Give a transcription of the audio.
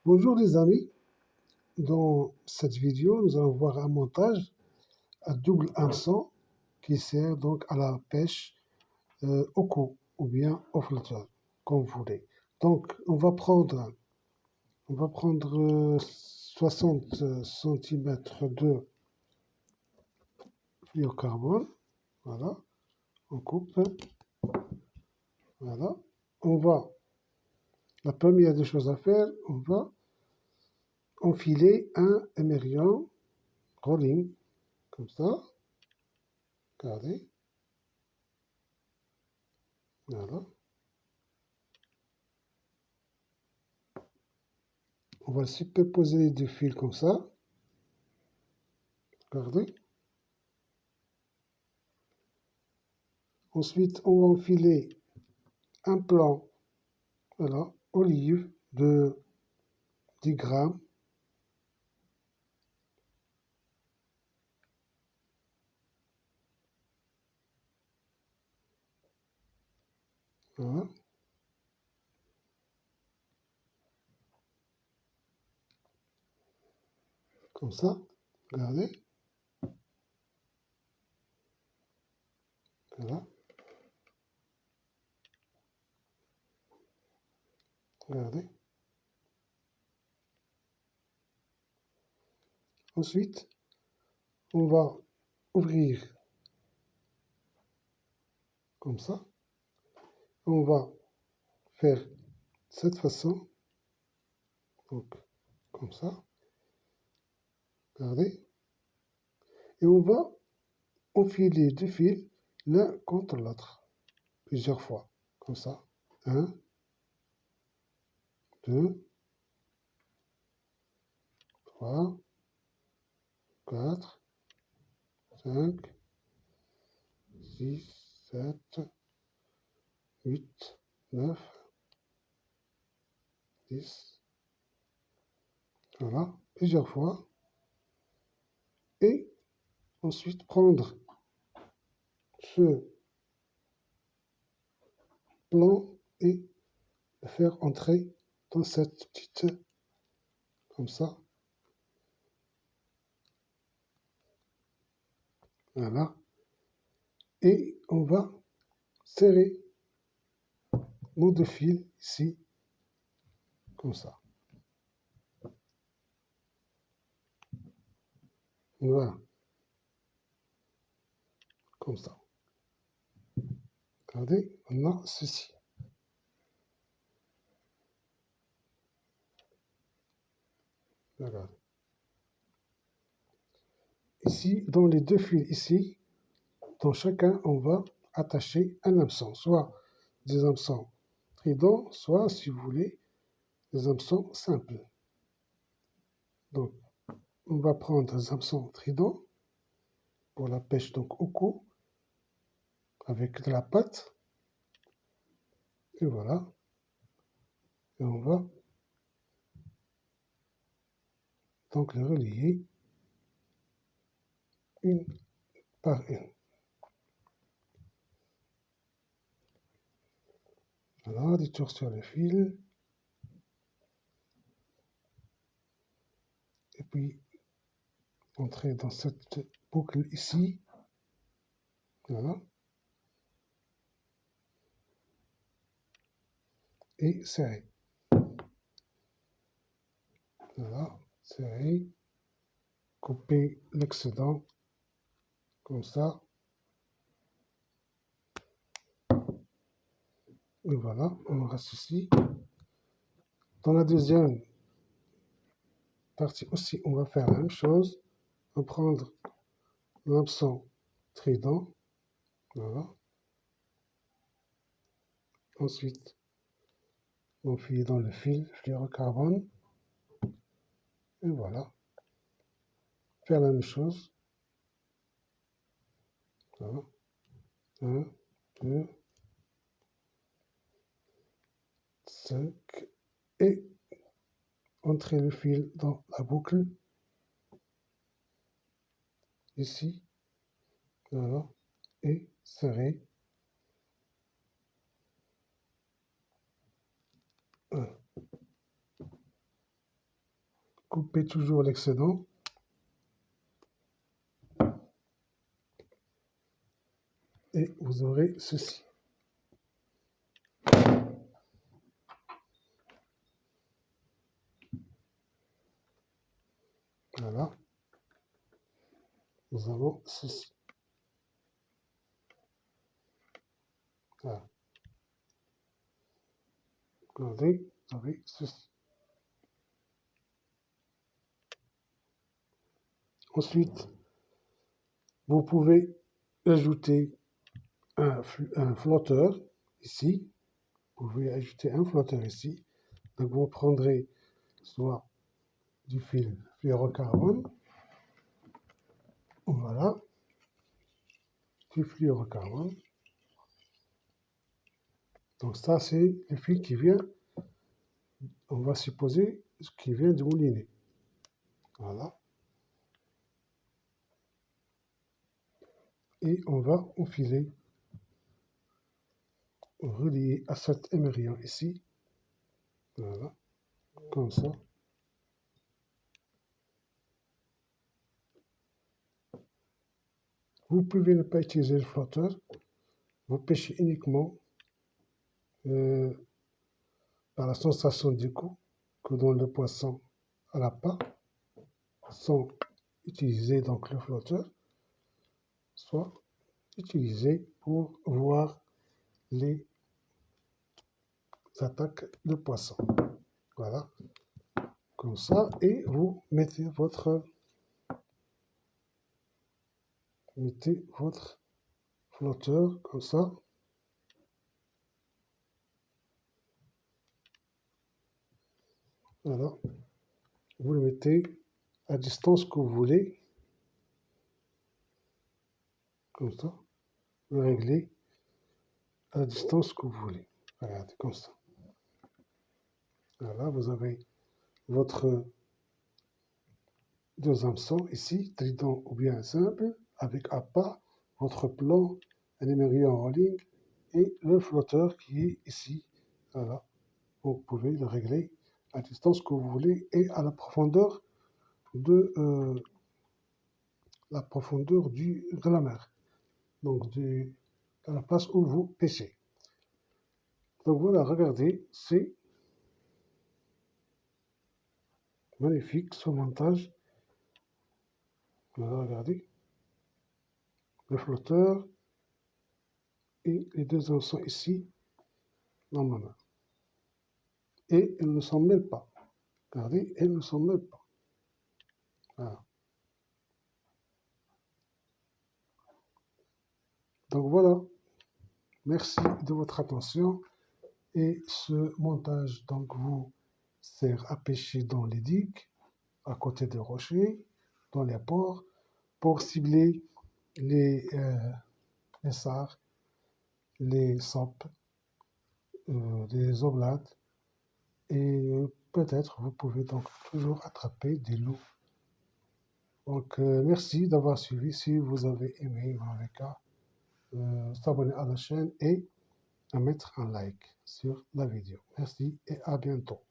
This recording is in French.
Bonjour les amis, dans cette vidéo nous allons voir un montage à double hameçon qui sert donc à la pêche au coup ou bien au flotteur, comme vous voulez. Donc on va prendre 60 cm de fluorocarbone, voilà, on coupe, voilà. La première des choses à faire, on va enfiler un émerillon rolling, comme ça, regardez, voilà. On va superposer les deux fils comme ça. Regardez. Ensuite, on va enfiler un plan, voilà, olive de 10 grammes. Voilà. Comme ça. Regardez. Voilà. Regardez. Ensuite, on va ouvrir comme ça. On va faire de cette façon. Donc, comme ça. Regardez. Et on va enfiler deux fils l'un contre l'autre plusieurs fois. Comme ça. 1, 2, 3, 4, 5, 6, 7, 8, 9, 10. Voilà, plusieurs fois. Et ensuite prendre ce plan et le faire entrer dans cette petite, comme ça. Voilà. Et on va serrer nos deux fils ici, comme ça. Voilà. Comme ça. Regardez, on a ceci. Regarde. Ici, dans les deux fils ici, dans chacun, on va attacher un hameçon, soit des hameçons tridents, soit, si vous voulez, des hameçons simples. Donc, on va prendre des hameçons tridents pour la pêche donc au cou, avec de la pâte. Et voilà. Et on va donc les relier une par une. Voilà, des tours sur le fil. Et puis, entrer dans cette boucle ici. Voilà. Et serrer. Voilà, serrer. Couper l'excédent. Comme ça. Et voilà, on aura ceci. Dans la deuxième partie aussi, on va faire la même chose. On va prendre l'hameçon trident. Voilà. Ensuite, on enfiler dans le fil fluorocarbone. Et voilà. Faire la même chose. Voilà. 1, 2, 5. Et entrer le fil dans la boucle. Ici. Voilà. Et serrer. 1. coupez toujours l'excédent. Et vous aurez ceci. Voilà. Nous avons ceci. Voilà. Regardez, vous avez ceci. Ensuite, vous pouvez ajouter un flotteur ici. Vous pouvez ajouter un flotteur ici. Donc vous prendrez soit du fil fluorocarbone, voilà, du fluorocarbone. Donc ça c'est le fil qui vient, on va supposer ce qui vient de mouliner. Voilà. Et on va enfiler, relier à cet émerillon ici. Voilà, comme ça. Vous pouvez ne pas utiliser le flotteur. Vous pêchez uniquement par la sensation du coup que donne le poisson à la l'appât, sans utiliser donc le flotteur, soit utiliser pour voir les attaques de poisson. Voilà, comme ça, et vous mettez votre flotteur comme ça. Voilà, vous le mettez à distance que vous voulez, comme ça, vous réglez à la distance que vous voulez. Regardez, comme ça. Voilà, vous avez votre deux hameçons ici, trident ou bien simple, avec appât, votre plan, un émerillon en rolling et le flotteur qui est ici. Voilà, vous pouvez le régler à distance que vous voulez et à la profondeur de la mer, donc de la place où vous pêchez. Donc voilà, regardez, c'est magnifique ce montage. Voilà, regardez, le flotteur et les deux hameçons ici dans ma main. Et ils ne s'en mêlent pas. Regardez, ils ne s'en mêlent pas. Voilà. Donc voilà, merci de votre attention. Et ce montage donc vous sert à pêcher dans les digues, à côté des rochers, dans les ports, pour cibler les sards, les sopes, les oblats, et peut-être vous pouvez donc toujours attraper des loups. Donc merci d'avoir suivi. Si vous avez aimé, vous n'avez qu'à s'abonner à la chaîne et à mettre un like sur la vidéo. Merci et à bientôt.